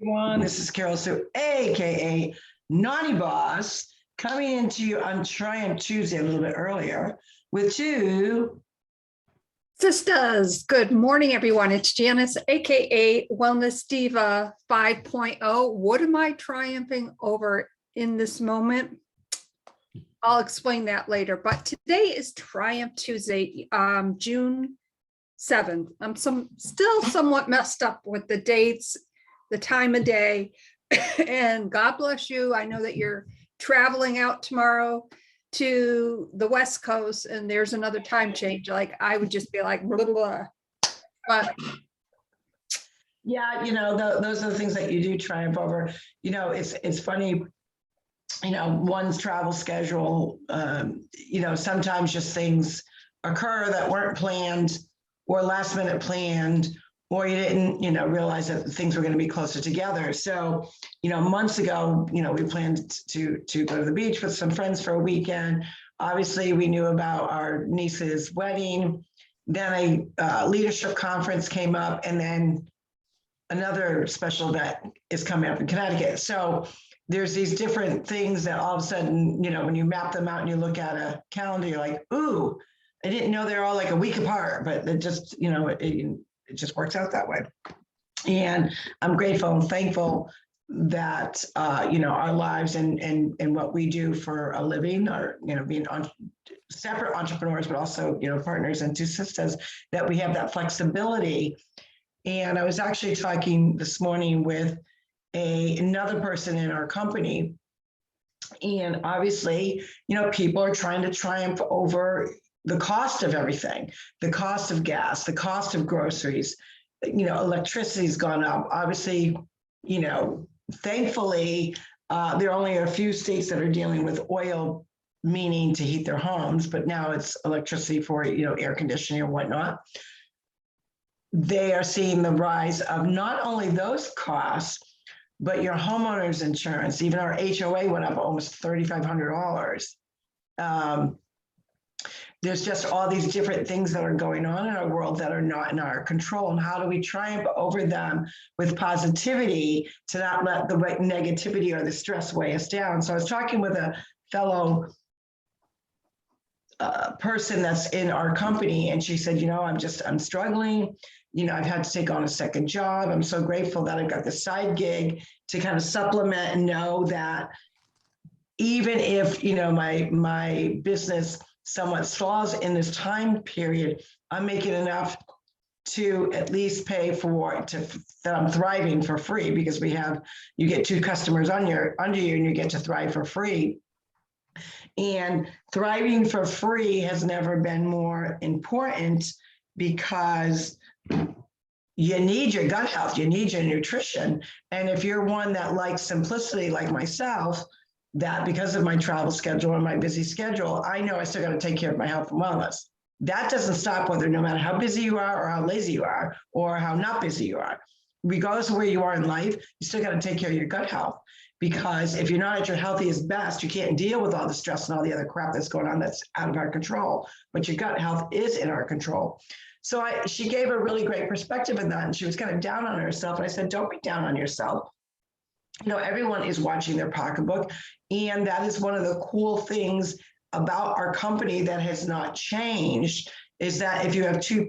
Everyone, this is Carol Sue, aka Naughty Boss, coming into you on Triumph Tuesday a little bit earlier with two sisters. Good morning, everyone. It's Janice, aka Wellness Diva 5.0. What am I triumphing over in this moment? I'll explain that later. But today is Triumph Tuesday, June 7th. I'm still somewhat messed up with the dates, the time of day, and God bless you. I know that you're traveling out tomorrow to the West Coast and there's another time change. Like I would just be like, blah, blah, blah. But yeah, those are the things that you do triumph over. It's funny, one's travel schedule, sometimes just things occur that weren't planned or last minute planned, or you didn't, realize that things were going to be closer together. So, months ago, we planned to go to the beach with some friends for a weekend. Obviously, we knew about our niece's wedding. Then a leadership conference came up, and then another special event is coming up in Connecticut. So there's these different things that all of a sudden, when you map them out and you look at a calendar, you're like, ooh, I didn't know they're all like a week apart, but it just, it just works out that way. And I'm grateful and thankful that, our lives and what we do for a living are, being separate entrepreneurs, but also, partners and two sisters, that we have that flexibility. And I was actually talking this morning with another person in our company. And obviously, people are trying to triumph over the cost of everything, the cost of gas, the cost of groceries, electricity's gone up. Obviously, thankfully, there are only a few states that are dealing with oil, meaning to heat their homes, but now it's electricity for, air conditioning and whatnot. They are seeing the rise of not only those costs, but your homeowner's insurance. Even our HOA went up almost $3,500. There's just all these different things that are going on in our world that are not in our control. And how do we triumph over them with positivity to not let the negativity or the stress weigh us down? So I was talking with a fellow person that's in our company, and she said, I'm struggling. I've had to take on a second job. I'm so grateful that I've got this side gig to kind of supplement and know that even if, my business somewhat stalls in this time period, I'm making enough to at least pay for that I'm thriving for free, because you get two customers under you and you get to thrive for free. And thriving for free has never been more important, because you need your gut health, you need your nutrition. And if you're one that likes simplicity like myself, that because of my travel schedule and my busy schedule, I know I still got to take care of my health and wellness. That doesn't stop no matter how busy you are or how lazy you are or how not busy you are. Regardless of where you are in life, you still got to take care of your gut health, because if you're not at your healthiest best, you can't deal with all the stress and all the other crap that's going on that's out of our control. But your gut health is in our control. So she gave a really great perspective in that, and she was kind of down on herself. And I said, don't be down on yourself. Everyone is watching their pocketbook. And that is one of the cool things about our company that has not changed, is that if you have two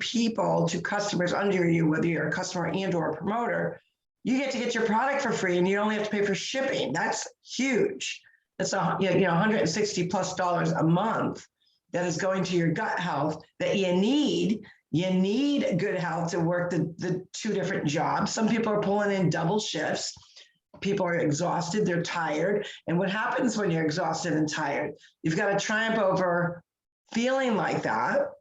customers under you, whether you're a customer and or a promoter, you get to get your product for free and you only have to pay for shipping. That's huge. That's $160+ a month that is going to your gut health that you need. You need good health to work the two different jobs. Some people are pulling in double shifts. People are exhausted, they're tired. And what happens when you're exhausted and tired? You've got to triumph over feeling like that,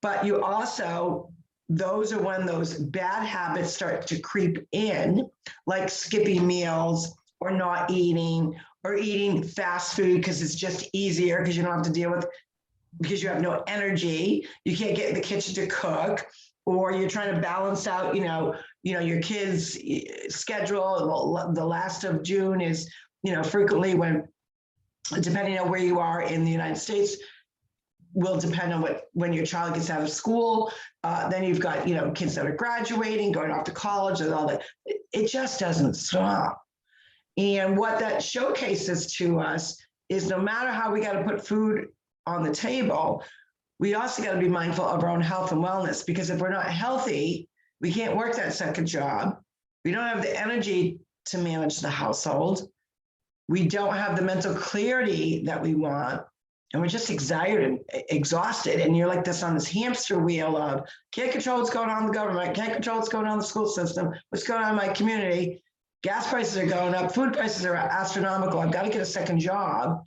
but you also, those are when those bad habits start to creep in, like skipping meals or not eating, or eating fast food because it's just easier because you don't have to deal with, because you have no energy, you can't get in the kitchen to cook, or you're trying to balance out, your kids' schedule. The last of June is, frequently depending on where you are in the United States, will depend on when your child gets out of school. Then you've got, kids that are graduating, going off to college, and all that. it just doesn't stop. And what that showcases to us is no matter how we got to put food on the table, we also got to be mindful of our own health and wellness, because if we're not healthy, we can't work that second job. We don't have the energy to manage the household. We don't have the mental clarity that we want. And we're just exhausted. And you're like this on this hamster wheel of can't control what's going on in the government, can't control what's going on in the school system, what's going on in my community. Gas prices are going up, food prices are astronomical. I've got to get a second job.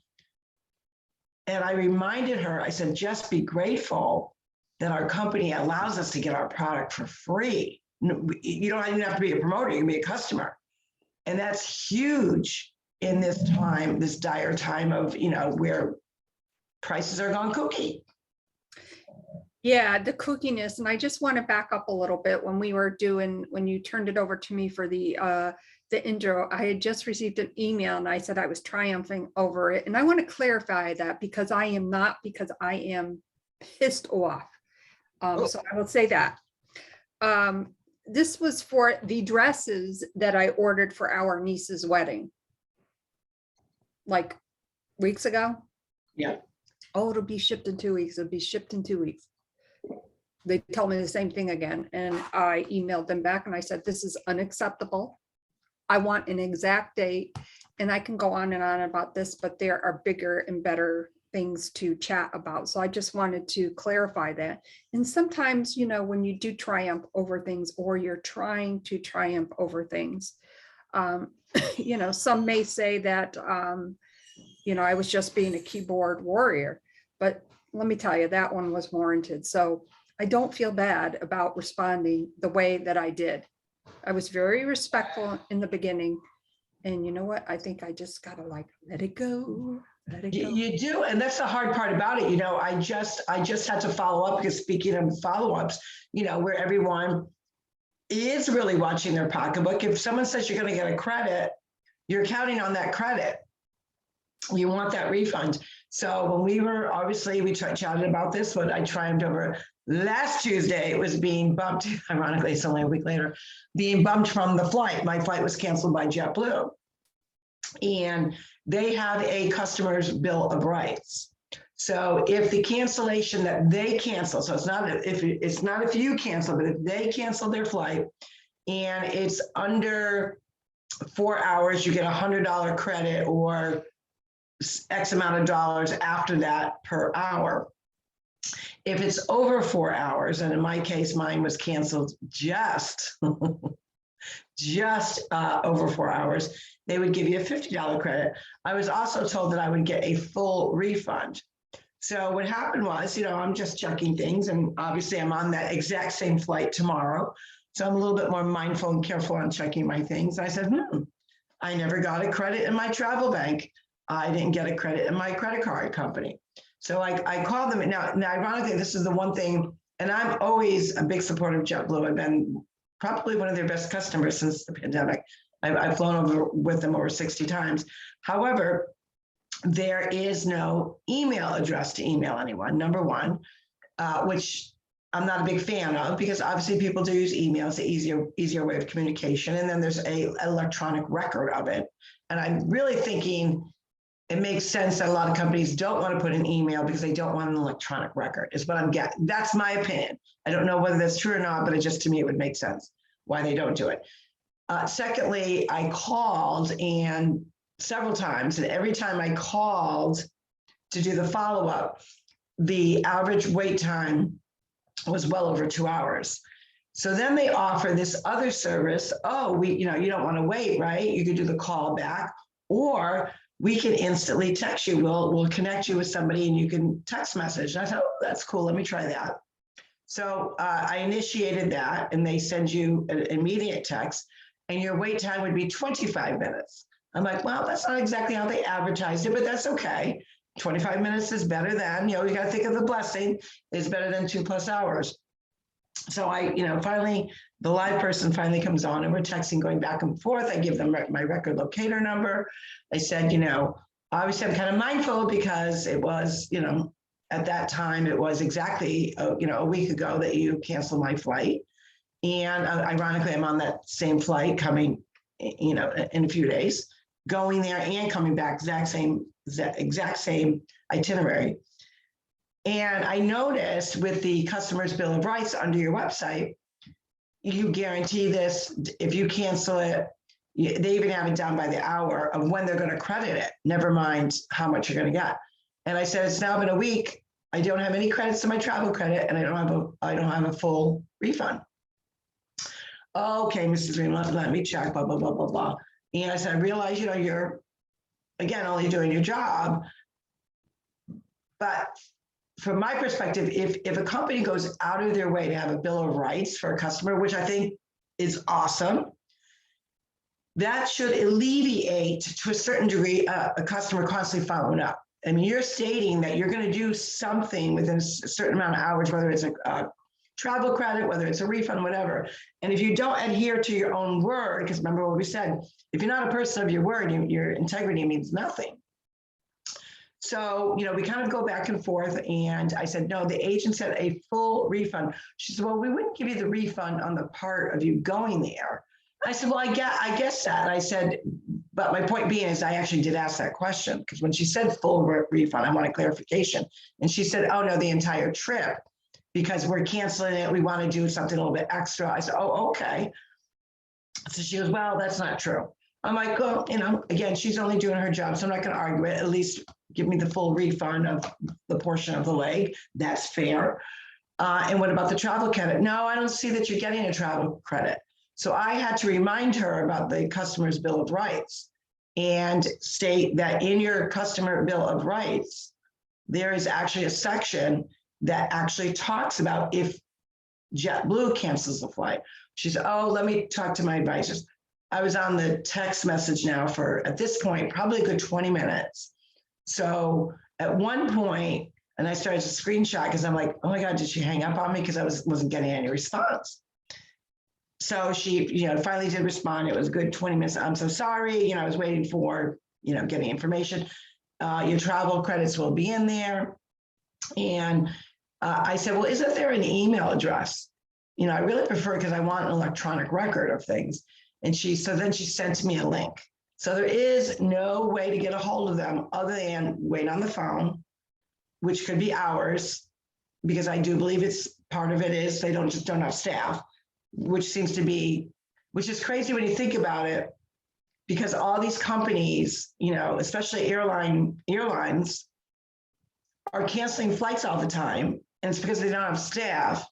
And I reminded her, I said, just be grateful that our company allows us to get our product for free. You don't even have to be a promoter, you can be a customer. And that's huge in this time, this dire time of, where prices are gone kooky. Yeah, the kookiness. And I just want to back up a little bit. When you turned it over to me for the intro, I had just received an email and I said I was triumphing over it. And I want to clarify that, because I am not, because I am pissed off. So I will say that. This was for the dresses that I ordered for our niece's wedding, like weeks ago. Yeah. Oh, it'll be shipped in 2 weeks. It'll be shipped in 2 weeks. They told me the same thing again. And I emailed them back and I said, this is unacceptable. I want an exact date. And I can go on and on about this, but there are bigger and better things to chat about. So I just wanted to clarify that. And sometimes, when you do triumph over things, or you're trying to triumph over things, some may say that, I was just being a keyboard warrior, but let me tell you, that one was warranted. So I don't feel bad about responding the way that I did. I was very respectful in the beginning. And you know what? I think I just gotta let it go. Let it go. You do. And that's the hard part about it. I just had to follow up, because speaking of follow-ups, where everyone is really watching their pocketbook. If someone says you're going to get a credit, you're counting on that credit. You want that refund. So when we chatted about this, but I triumphed over last Tuesday, it was being bumped. Ironically, it's only a week later, being bumped from the flight. My flight was canceled by JetBlue. And they have a customer's bill of rights. So if the cancellation that they cancel, so it's not if you cancel, but if they cancel their flight and it's under 4 hours, you get $100 credit, or X amount of dollars after that per hour. If it's over 4 hours, and in my case, mine was canceled just over 4 hours, they would give you a $50 credit. I was also told that I would get a full refund. So what happened was, I'm just checking things, and obviously I'm on that exact same flight tomorrow. So I'm a little bit more mindful and careful on checking my things. I said, I never got a credit in my travel bank. I didn't get a credit in my credit card company. So I called them. Now, ironically, this is the one thing, and I'm always a big supporter of JetBlue. I've been probably one of their best customers since the pandemic. I've flown over with them over 60 times. However, there is no email address to email anyone, number one, which I'm not a big fan of, because obviously people do use email. It's an easier way of communication. And then there's an electronic record of it. And I'm really thinking it makes sense that a lot of companies don't want to put an email because they don't want an electronic record, is what I'm getting. That's my opinion. I don't know whether that's true or not, but to me, it would make sense why they don't do it. Secondly, I called and several times, and every time I called to do the follow-up, the average wait time was well over 2 hours. So then they offer this other service. You don't want to wait, right? You could do the call back, or we can instantly text you. We'll connect you with somebody and you can text message. And I thought, that's cool. Let me try that. So I initiated that, and they send you an immediate text, and your wait time would be 25 minutes. I'm like, well, that's not exactly how they advertised it, but that's okay. 25 minutes is better than, you got to think of the blessing, is better than 2+ hours. So finally, the live person finally comes on, and we're texting, going back and forth. I give them my record locator number. I said, obviously I'm kind of mindful, because it was, at that time, it was exactly, a week ago that you canceled my flight. And ironically, I'm on that same flight coming, in a few days, going there and coming back, exact same itinerary. And I noticed with the customer's bill of rights under your website, you guarantee this. If you cancel it, they even have it down by the hour of when they're going to credit it, never mind how much you're going to get. And I said, it's now been a week. I don't have any credits to my travel credit, and I don't have a full refund. Okay, Mrs. Green, let me check, blah, blah, blah, blah, blah. And I said, I realize, you're, again, only doing your job. But from my perspective, if a company goes out of their way to have a bill of rights for a customer, which I think is awesome, that should alleviate to a certain degree a customer constantly following up. I mean, you're stating that you're going to do something within a certain amount of hours, whether it's a travel credit, whether it's a refund, whatever. And if you don't adhere to your own word, because remember what we said, if you're not a person of your word, your integrity means nothing. So, we kind of go back and forth, and I said, no, the agent said a full refund. She said, well, we wouldn't give you the refund on the part of you going there. I said, well, I guess that. And I said, but my point being is I actually did ask that question, because when she said full refund, I want a clarification. And she said, oh, no, the entire trip, because we're canceling it. We want to do something a little bit extra. I said, oh, okay. So she goes, well, that's not true. I'm like, well, again, she's only doing her job, so I'm not going to argue it. At least give me the full refund of the portion of the leg. That's fair. And what about the travel credit? No, I don't see that you're getting a travel credit. So I had to remind her about the customer's bill of rights and state that in your customer bill of rights, there is actually a section that actually talks about if JetBlue cancels the flight. She said, oh, let me talk to my advisors. I was on the text message now for, at this point, probably a good 20 minutes. So at one point, and I started to screenshot because I'm like, oh my God, did she hang up on me? Because I wasn't getting any response. So she, finally did respond. It was a good 20 minutes. I'm so sorry. I was waiting for, getting information. Your travel credits will be in there. And I said, well, isn't there an email address? I really prefer, because I want an electronic record of things. And so then she sent me a link. So there is no way to get a hold of them other than wait on the phone, which could be hours, because I do believe it's part of it is they don't have staff, which seems to be, which is crazy when you think about it, because all these companies, especially airlines are canceling flights all the time. And it's because they don't have staff.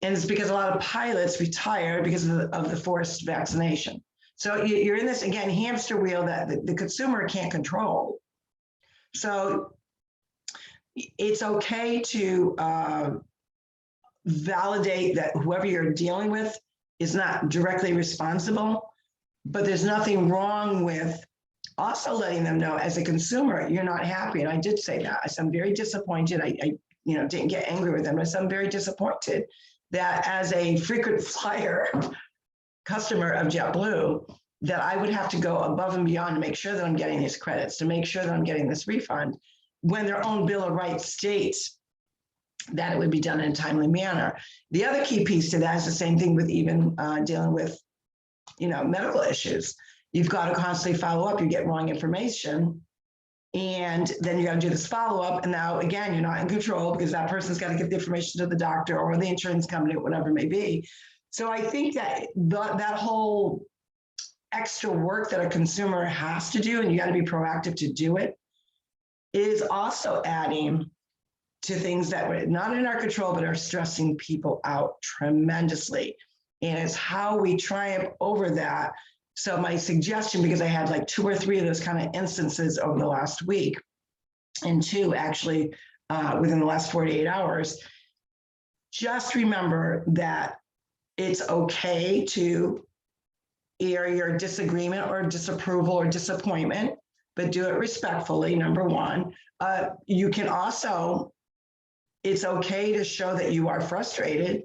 And it's because a lot of pilots retire because of the forced vaccination. So you're in this, again, hamster wheel that the consumer can't control. So it's okay to validate that whoever you're dealing with is not directly responsible, but there's nothing wrong with also letting them know as a consumer, you're not happy. And I did say that. I said, I'm very disappointed. I didn't get angry with them. I said, I'm very disappointed that as a frequent flyer customer of JetBlue, that I would have to go above and beyond to make sure that I'm getting these credits, to make sure that I'm getting this refund, when their own bill of rights states that it would be done in a timely manner. The other key piece to that is the same thing with even dealing with, medical issues. You've got to constantly follow up. You get wrong information, and then you got to do this follow-up. And now, again, you're not in control because that person's got to get the information to the doctor or the insurance company, or whatever it may be. So I think that that whole extra work that a consumer has to do, and you got to be proactive to do it, is also adding to things that were not in our control, but are stressing people out tremendously. And it's how we triumph over that. So my suggestion, because I had like 2 or 3 of those kind of instances over the last week, and 2 actually within the last 48 hours, just remember that it's okay to air your disagreement or disapproval or disappointment, but do it respectfully, number 1. You can also, it's okay to show that you are frustrated,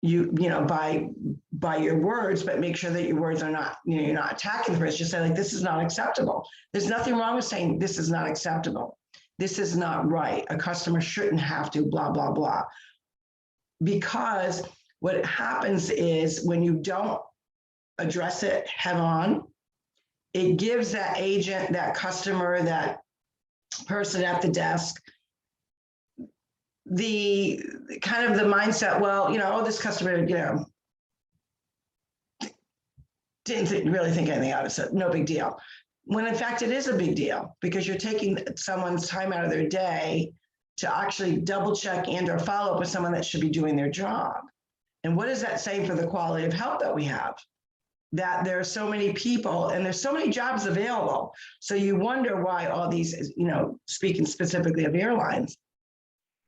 by your words, but make sure that your words are not, you're not attacking the person. Just say, like, this is not acceptable. There's nothing wrong with saying this is not acceptable. This is not right. A customer shouldn't have to blah, blah, blah. Because what happens is when you don't address it head on, it gives that agent, that customer, that person at the desk, the kind of the mindset, well, oh, this customer, didn't really think anything out of it, no big deal. When in fact, it is a big deal because you're taking someone's time out of their day to actually double check and or follow up with someone that should be doing their job. And what does that say for the quality of help that we have? That there are so many people and there's so many jobs available. So you wonder why all these, speaking specifically of airlines.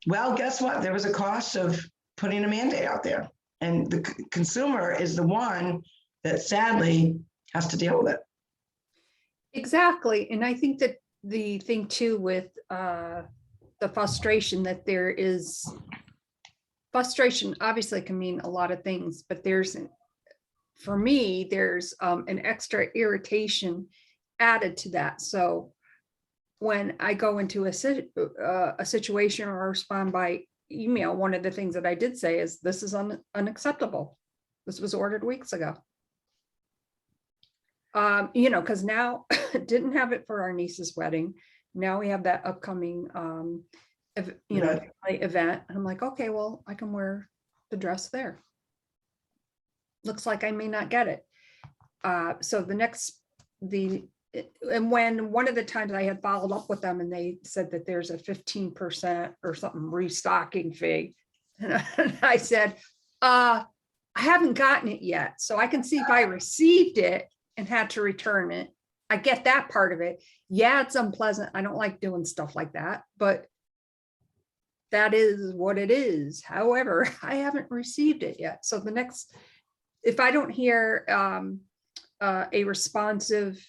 Well, guess what? There was a cost of putting a mandate out there. And the consumer is the one that sadly has to deal with it. Exactly. And I think that the thing too with the frustration that there is, frustration obviously can mean a lot of things, but for me, there's an extra irritation added to that. So when I go into a situation or respond by email, one of the things that I did say is, this is unacceptable. This was ordered weeks ago. Because now didn't have it for our niece's wedding. Now we have that upcoming, event. I'm like, okay, well, I can wear the dress there. Looks like I may not get it. So and when one of the times I had followed up with them and they said that there's a 15% or something restocking fee. And I said, I haven't gotten it yet. So I can see if I received it and had to return it. I get that part of it. Yeah, it's unpleasant. I don't like doing stuff like that, but that is what it is. However, I haven't received it yet. So if I don't hear a responsive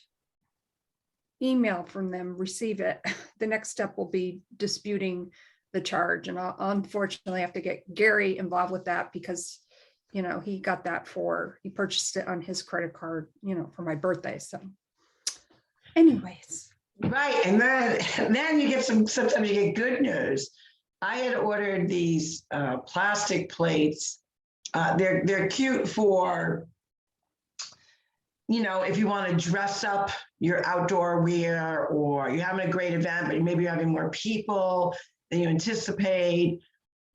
email from them, receive it, the next step will be disputing the charge. And I'll unfortunately have to get Gary involved with that because, he got that he purchased it on his credit card, for my birthday. So anyways. Right. And then you get sometimes you get good news. I had ordered these plastic plates. They're cute for, if you want to dress up your outdoor wear or you're having a great event, but maybe you're having more people than you anticipate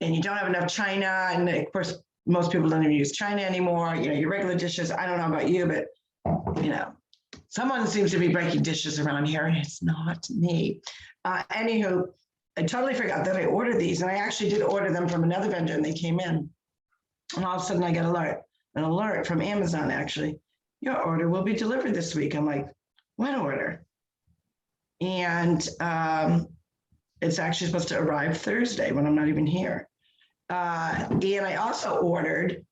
and you don't have enough china. And of course, most people don't even use china anymore. Your regular dishes. I don't know about you, but, someone seems to be breaking dishes around here. And it's not me. Anywho, I totally forgot that I ordered these and I actually did order them from another vendor and they came in. And all of a sudden I got an alert from Amazon, actually. Your order will be delivered this week. I'm like, what order? And it's actually supposed to arrive Thursday when I'm not even here. And I also ordered,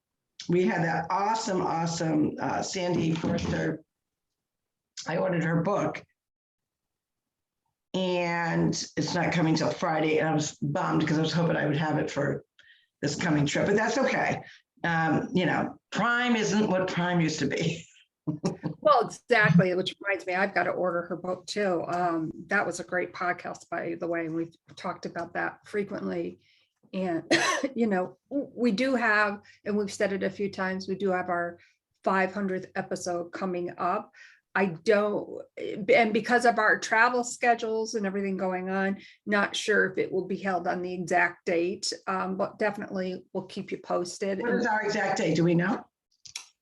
we had that awesome Sandy Forster. I ordered her book and it's not coming till Friday. And I was bummed because I was hoping I would have it for this coming trip, but that's okay. Prime isn't what Prime used to be. Well, exactly, which reminds me, I've got to order her book too. That was a great podcast, by the way, and we've talked about that frequently. And, we do have, and we've said it a few times, we do have our 500th episode coming up. And because of our travel schedules and everything going on, not sure if it will be held on the exact date, but definitely we'll keep you posted. What is our exact date? Do we know?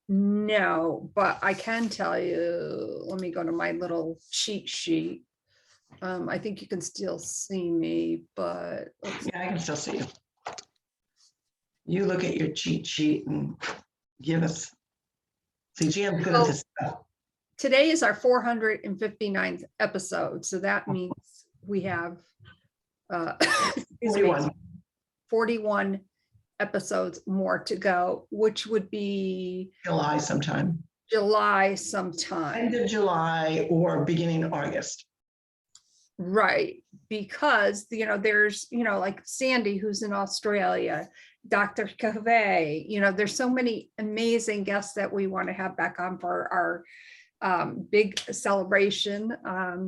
No, but I can tell you, let me go to my little cheat sheet. I think you can still see me, but yeah, I can still see you. You look at your cheat sheet and give us. See, Jan's good at this stuff. Today is our 459th episode, so that means we have 41 episodes more to go, which would be July sometime. End of July or beginning of August. Right, because there's like Sandy who's in Australia, Dr. Cavey, there's so many amazing guests that we want to have back on for our big celebration. Yeah,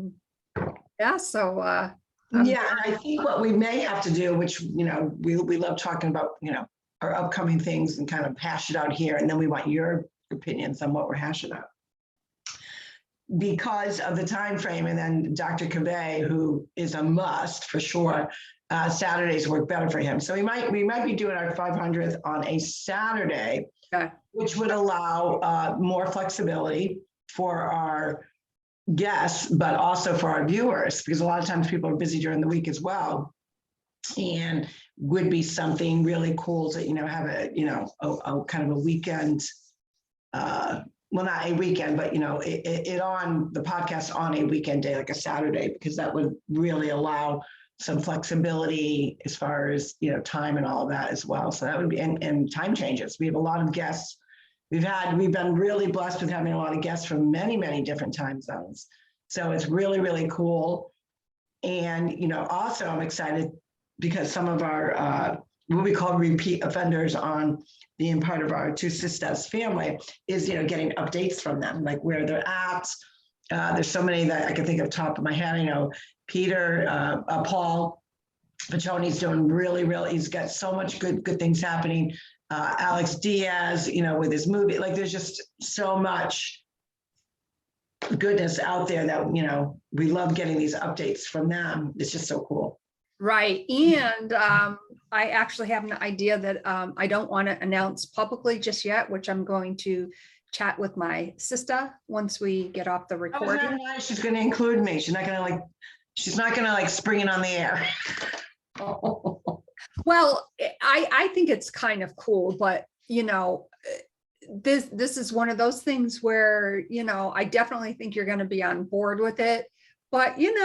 and I think what we may have to do, which we love talking about, our upcoming things and kind of hash it out here. And then we want your opinions on what we're hashing out. Because of the time frame, and then Dr. Cavey, who is a must for sure, Saturdays work better for him. So we might be doing our 500th on a Saturday, Okay. which would allow more flexibility for our guests, but also for our viewers, because a lot of times people are busy during the week as well. And would be something really cool to, have a kind of a weekend, well, not a weekend, but, it on the podcast on a weekend day, like a Saturday, because that would really allow some flexibility as far as, time and all of that as well. So that would be, and time changes. We have a lot of guests. We've been really blessed with having a lot of guests from many, many different time zones. So it's really, really cool. And, also I'm excited because some of our, what we call repeat offenders on being part of our Two Sisters family is, getting updates from them, like where they're at. There's so many that I can think of top of my head. Peter, Paul Pacioni's doing really, he's got so much good things happening. Alex Diaz, with his movie, like there's just so much goodness out there that, we love getting these updates from them. It's just so cool. Right. And I actually have an idea that I don't want to announce publicly just yet, which I'm going to chat with my sister once we get off the recording. Oh, nice. She's going to include me. She's not going to spring it on the air. Well, I think it's kind of cool, but this is one of those things where, I definitely think you're going to be on board with it, but you're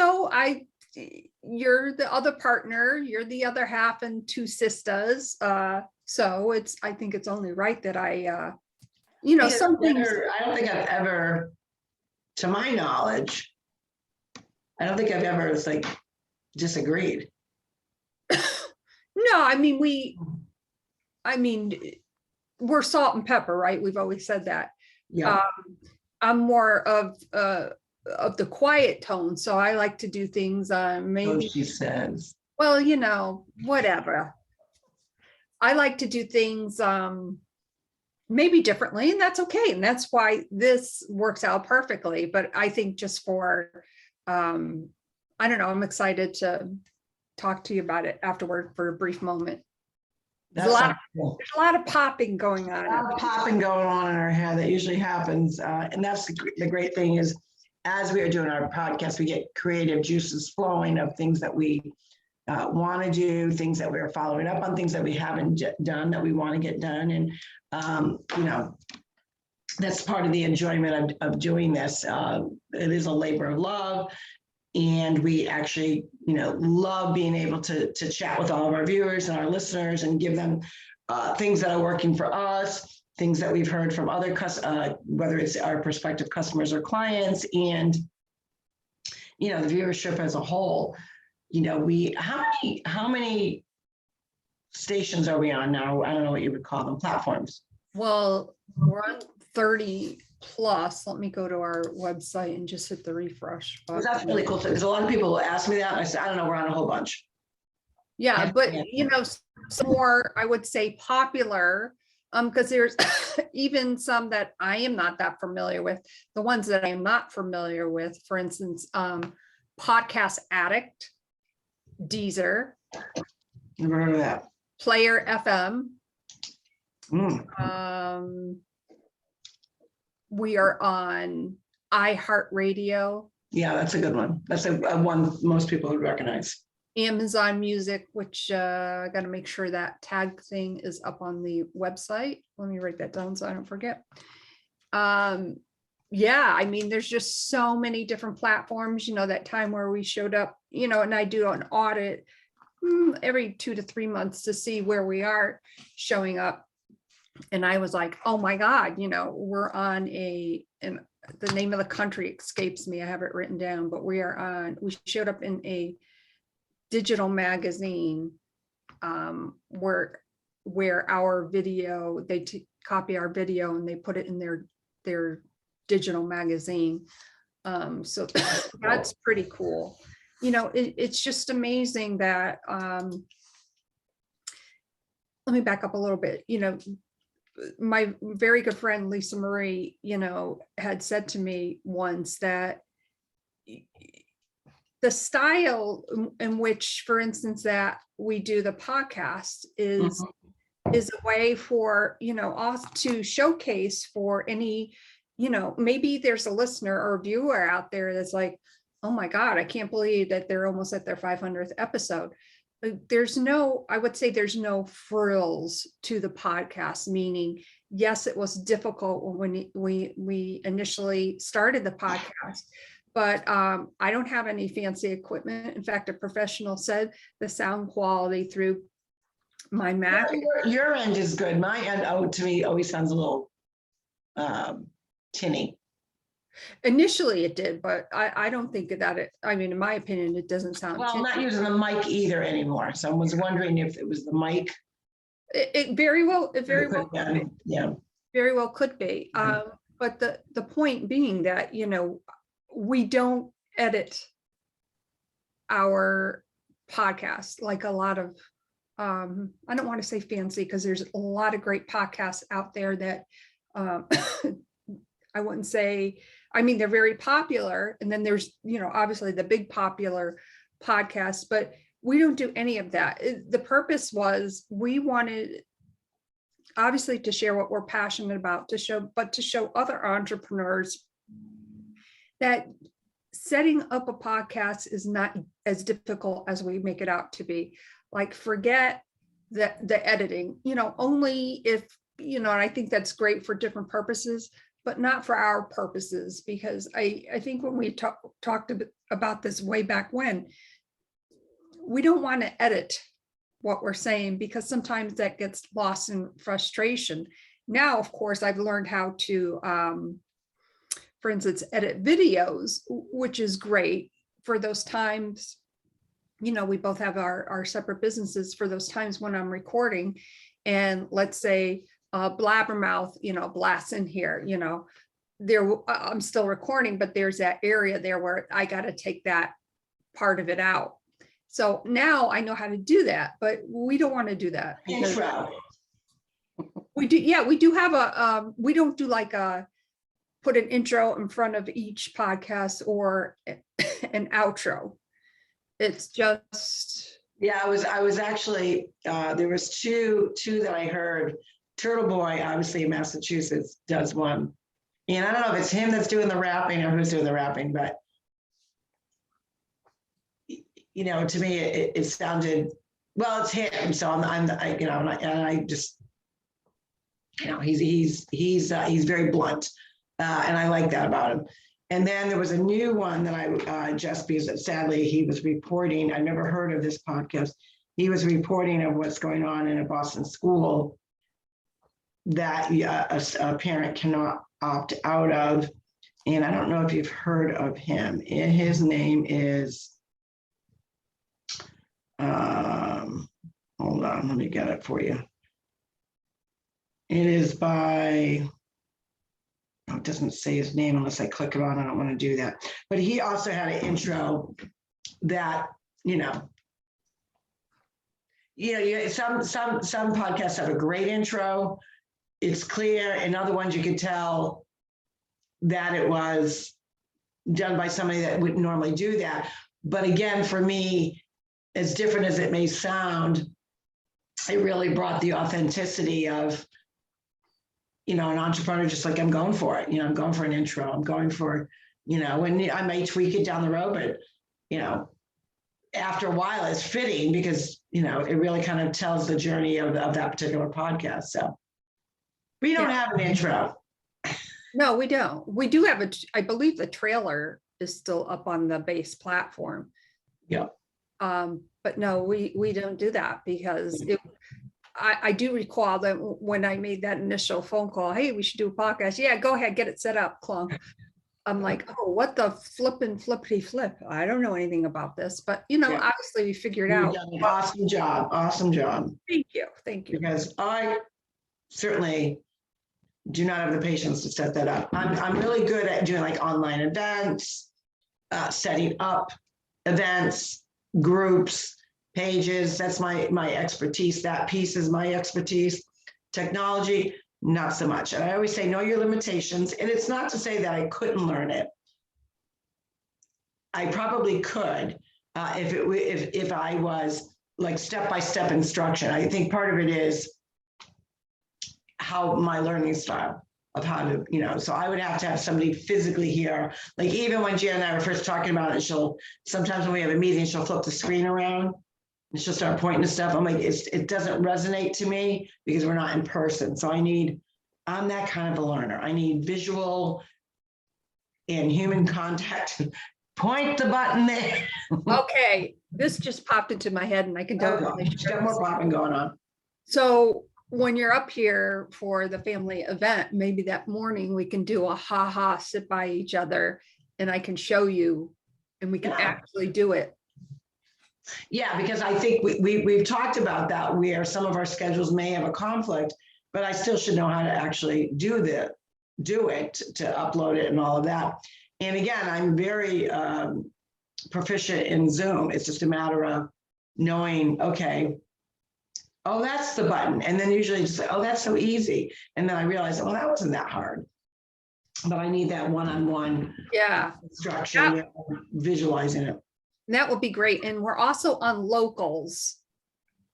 the other partner, you're the other half and Two Sisters. So I think it's only right that I some things. I don't think I've ever, to my knowledge, I don't think I've ever disagreed. No, we're salt and pepper, right? We've always said that. Yeah. I'm more of the quiet tone, so I like to do things maybe. So she says. Well, whatever. I like to do things maybe differently, and that's okay, and that's why this works out perfectly. But I think just for I don't know, I'm excited to talk to you about it afterward for a brief moment. There's a lot of popping going on. A lot of popping going on in our head that usually happens. And that's the great thing is, as we are doing our podcast, we get creative juices flowing of things that we want to do, things that we're following up on, things that we haven't done that we want to get done. And, that's part of the enjoyment of doing this. It is a labor of love. And we actually, love being able to chat with all of our viewers and our listeners and give them things that are working for us, things that we've heard from other whether it's our prospective customers or clients, and the viewership as a whole. How many stations are we on now? I don't know what you would call them, platforms. Well, we're on 30 plus. Let me go to our website and just hit the refresh button. That's really cool because a lot of people will ask me that, and I said, I don't know, we're on a whole bunch. Yeah, but some more, I would say, popular, because there's even some that I am not that familiar with. The ones that I am not familiar with, for instance, Podcast Addict, Deezer, Never heard of that. Player FM. We are on iHeartRadio. Yeah, that's a good one. That's a one most people would recognize. Amazon Music, which I got to make sure that tag thing is up on the website. Let me write that down so I don't forget. Yeah, there's just so many different platforms. That time where we showed up, and I do an audit every 2 to 3 months to see where we are showing up. And I was like, oh my God, we're on and the name of the country escapes me. I have it written down, but we showed up in a digital magazine where our video, they copy our video and they put it in their digital magazine. So that's pretty cool. It's just amazing that let me back up a little bit. My very good friend, Lisa Marie, had said to me once that the style in which, for instance, that we do the podcast is a way for, us to showcase for any, maybe there's a listener or a viewer out there that's like, oh my God, I can't believe that they're almost at their 500th episode. I would say there's no frills to the podcast, meaning, yes, it was difficult when we initially started the podcast, but I don't have any fancy equipment. In fact, a professional said the sound quality through my Mac. Your end is good. My end, to me, always sounds a little tinny. Initially it did, but I don't think that in my opinion, it doesn't sound. Well, I'm not using the mic either anymore. So I was wondering if it was the mic. It very well could be. Yeah. Very well could be. But the point being that, we don't edit our podcast like a lot of, I don't want to say fancy, because there's a lot of great podcasts out there that I wouldn't say, they're very popular. And then there's, obviously the big popular podcasts, but we don't do any of that. The purpose was we wanted, obviously, to share what we're passionate about, to show other entrepreneurs that setting up a podcast is not as difficult as we make it out to be. Like, forget the editing, only if, and I think that's great for different purposes, but not for our purposes, because I think when we talked about this way back when, we don't want to edit what we're saying, because sometimes that gets lost in frustration. Now, of course, I've learned how to, for instance, edit videos, which is great for those times. We both have our separate businesses, for those times when I'm recording and let's say blabbermouth, blasts in here, I'm still recording, but there's that area there where I got to take that part of it out. So now I know how to do that, but we don't want to do that. Intro. We do. Yeah, we do have we don't do like put an intro in front of each podcast or an outro. It's just. Yeah, I was actually, there was two that I heard. Turtle Boy, obviously in Massachusetts, does one. And I don't know if it's him that's doing the rapping or who's doing the rapping, but to me, it sounded, well, it's him. So I just, he's very blunt, and I like that about him. And then there was a new one that I just, because sadly he was reporting, I never heard of this podcast. He was reporting of what's going on in a Boston school that a parent cannot opt out of. And I don't know if you've heard of him. His name is, hold on, let me get it for you. It is by, it doesn't say his name unless I click it on. I don't want to do that. But he also had an intro that, some podcasts have a great intro. It's clear. In other ones, you could tell that it was done by somebody that wouldn't normally do that. But again, for me, as different as it may sound, it really brought the authenticity of, an entrepreneur, just like, I'm going for it. I'm going for an intro. I'm going for, and I may tweak it down the road, but, after a while it's fitting because, it really kind of tells the journey of that particular podcast. So we don't have an intro. No, we don't. We do have I believe the trailer is still up on the base platform. Yeah. But no, we don't do that because I do recall that when I made that initial phone call, hey, we should do a podcast. Yeah, go ahead, get it set up, Clone. I'm like, oh, what the flippity flip? I don't know anything about this, but obviously we figured out. Done an awesome job. Awesome job. Thank you. Because I certainly do not have the patience to set that up. I'm really good at doing like online events, setting up events, groups, pages, that's my expertise. That piece is my expertise. Technology, not so much. And I always say, know your limitations. And it's not to say that I couldn't learn it. I probably could if I was like step-by-step instruction. I think part of it is how my learning style of how to, so I would have to have somebody physically here. Like even when Jan and I were first talking about it, sometimes when we have a meeting, she'll flip the screen around and she'll start pointing to stuff. I'm like, it doesn't resonate to me because we're not in person. So I'm that kind of a learner. I need visual and human contact. Point the button there. Okay, this just popped into my head and I can totally She's got more popping going on. So when you're up here for the family event, maybe that morning we can do a ha-ha, sit by each other and I can show you and we can actually do it. Yeah, because I think we've talked about that where some of our schedules may have a conflict, but I still should know how to actually do it, to upload it and all of that. And again, I'm very proficient in Zoom. It's just a matter of knowing, okay, oh, that's the button. And then usually just say, oh, that's so easy. And then I realize, oh, that wasn't that hard. But I need that one-on-one instruction, visualizing it. That would be great. And we're also on locals.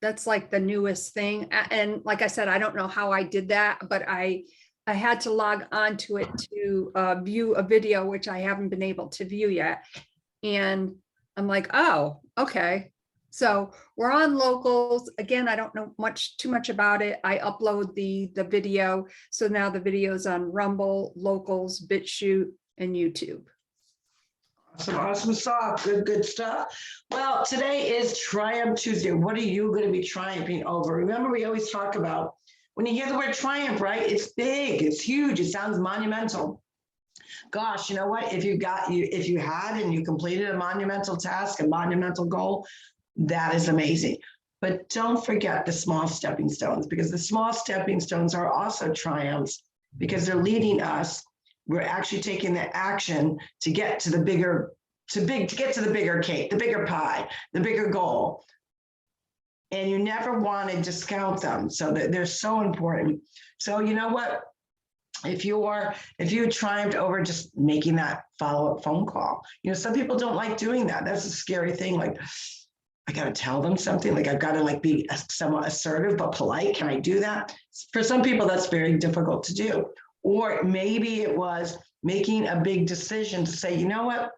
That's like the newest thing. And like I said, I don't know how I did that, but I had to log on to it to view a video, which I haven't been able to view yet. And I'm like, oh, okay. So we're on locals. Again, I don't know too much about it. I upload the video. So now the video's on Rumble, Locals, BitChute, and YouTube. Awesome stuff. Good stuff. Well, today is Triumph Tuesday. What are you going to be triumphing over? Remember, we always talk about when you hear the word triumph, right? It's big, it's huge, it sounds monumental. Gosh, you know what? If you had and you completed a monumental task, a monumental goal, that is amazing. But don't forget the small stepping stones, because the small stepping stones are also triumphs because they're leading us. We're actually taking the action to get to the bigger, to get to the bigger cake, the bigger pie, the bigger goal. And you never want to discount them. So they're so important. So you know what? If you triumphed over just making that follow-up phone call, some people don't like doing that. That's a scary thing. Like, I got to tell them something. Like, I've got to like be somewhat assertive but polite. Can I do that? For some people, that's very difficult to do. Or maybe it was making a big decision to say, you know what?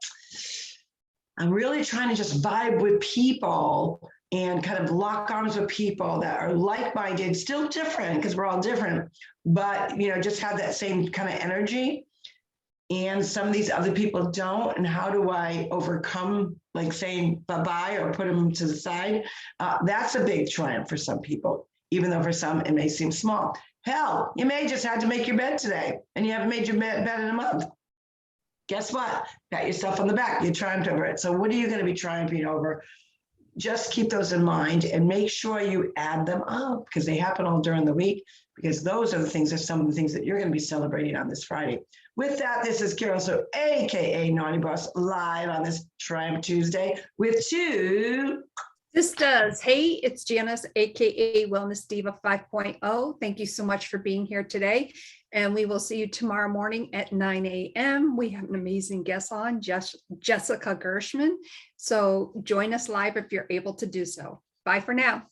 I'm really trying to just vibe with people and kind of lock arms with people that are like-minded, still different because we're all different, but just have that same kind of energy. And some of these other people don't. And how do I overcome, like saying bye-bye or put them to the side? That's a big triumph for some people, even though for some it may seem small. Hell, you may just have to make your bed today and you haven't made your bed in a month. Guess what? Pat yourself on the back. You triumphed over it. So what are you going to be triumphing over? Just keep those in mind and make sure you add them up because they happen all during the week, because those are some of the things that you're going to be celebrating on this Friday. With that, this is Carol, so AKA Naughty Boss, live on this Triumph Tuesday with two sisters. Hey, it's Janice, AKA Wellness Diva 5.0. Thank you so much for being here today. And we will see you tomorrow morning at 9 a.m. We have an amazing guest on, Jessica Gershman. So join us live if you're able to do so. Bye for now.